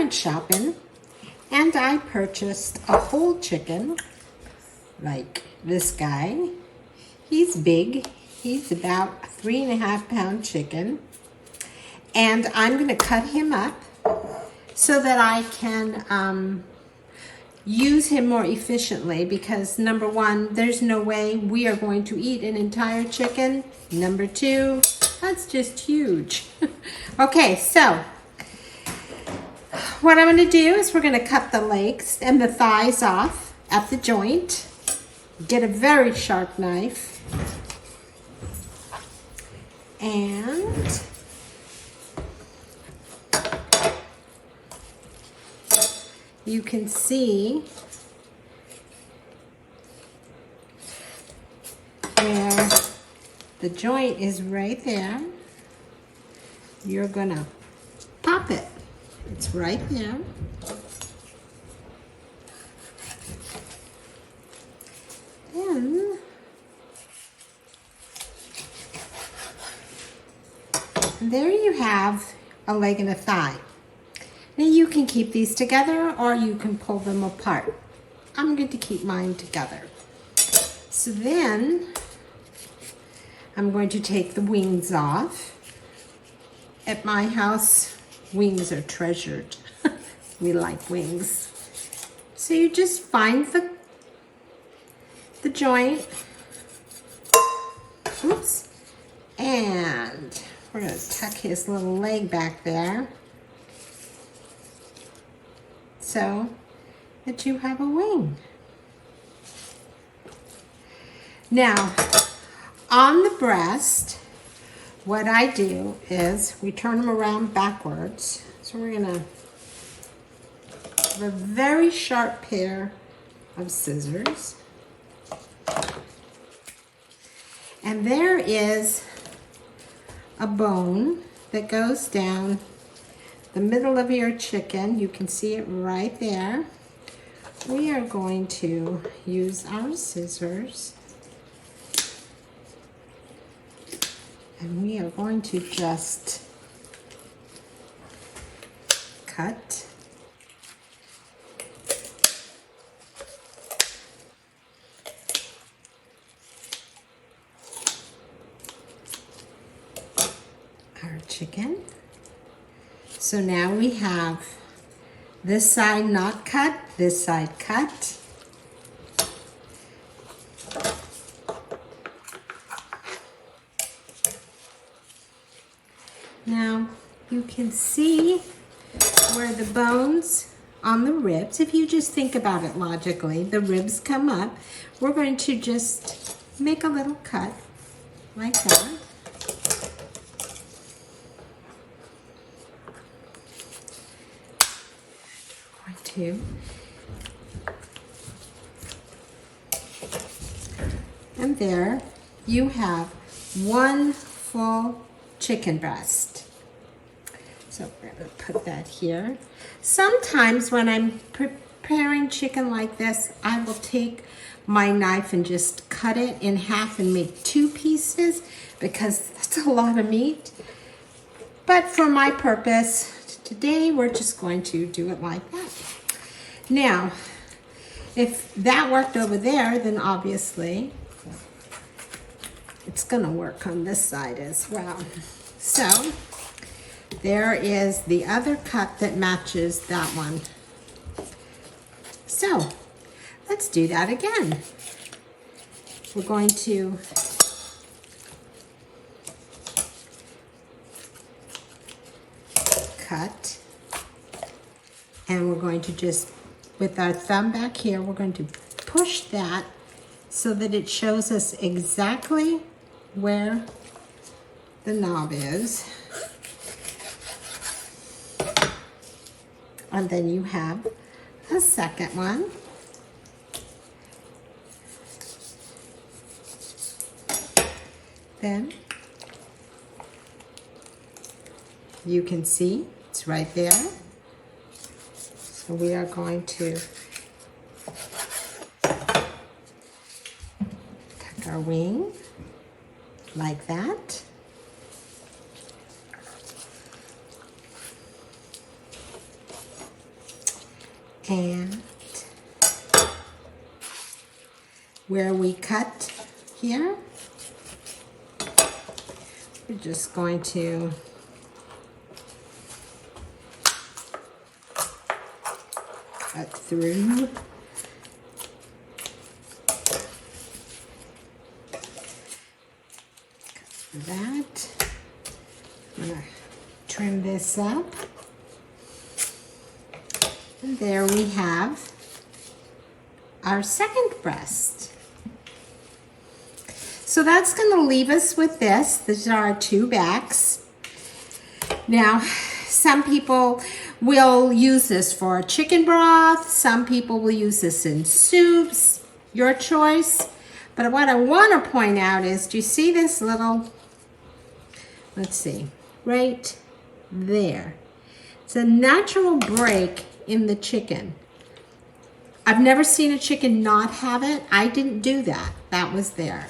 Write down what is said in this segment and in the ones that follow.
went shopping and I purchased a whole chicken, like this guy. He's big. He's about a 3.5 pound chicken. And I'm gonna cut him up so that I can use him more efficiently, because number one, there's no way we are going to eat an entire chicken. Number two, that's just huge. Okay, so what I'm gonna do is we're gonna cut the legs and the thighs off at the joint. Get a very sharp knife. And you can see where the joint is right there. You're gonna pop it. It's right there. And there you have a leg and a thigh. Now you can keep these together or you can pull them apart. I'm going to keep mine together. So then I'm going to take the wings off. At my house, wings are treasured. We like wings. So you just find the joint. Oops. And we're going to tuck his little leg back there so that you have a wing. Now, on the breast, what I do is we turn them around backwards. So we're going to have a very sharp pair of scissors. And there is a bone that goes down the middle of your chicken. You can see it right there. We are going to use our scissors and we are going to just cut our chicken. So now we have this side not cut, this side cut. Now you can see where the bones on the ribs, if you just think about it logically, the ribs come up. We're going to just make a little cut like that. And there you have one full chicken breast. So we're going to put that here. Sometimes when I'm preparing chicken like this, I will take my knife and just cut it in half and make 2 pieces, because that's a lot of meat. But for my purpose today, we're just going to do it like that. Now, if that worked over there, then obviously it's gonna work on this side as well. So there is the other cut that matches that one. So let's do that again. We're going to cut, and we're going to just, with our thumb back here, we're going to push that so that it shows us exactly where the knob is. And then you have a second one. Then you can see it's right there. So we are going to tuck our wing like that. And where we cut here, we're just going to cut through. That. I'm going to trim this up. And there we have our second breast. So that's going to leave us with this. These are our two backs. Now, some people will use this for chicken broth. Some people will use this in soups. Your choice. But what I want to point out is, do you see this little, let's see, right there. It's a natural break in the chicken. I've never seen a chicken not have it. I didn't do that. That was there.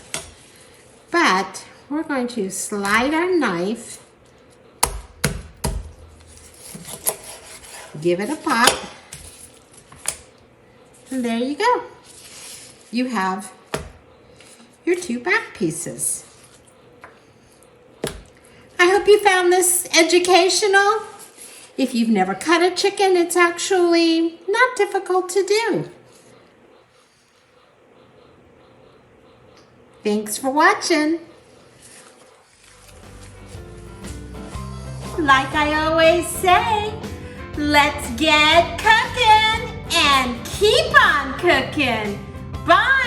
But we're going to slide our knife, give it a pop, and there you go. You have your two back pieces. I hope you found this educational. If you've never cut a chicken, it's actually not difficult to do. Thanks for watching. Like I always say, let's get cooking and keep on cooking. Bye.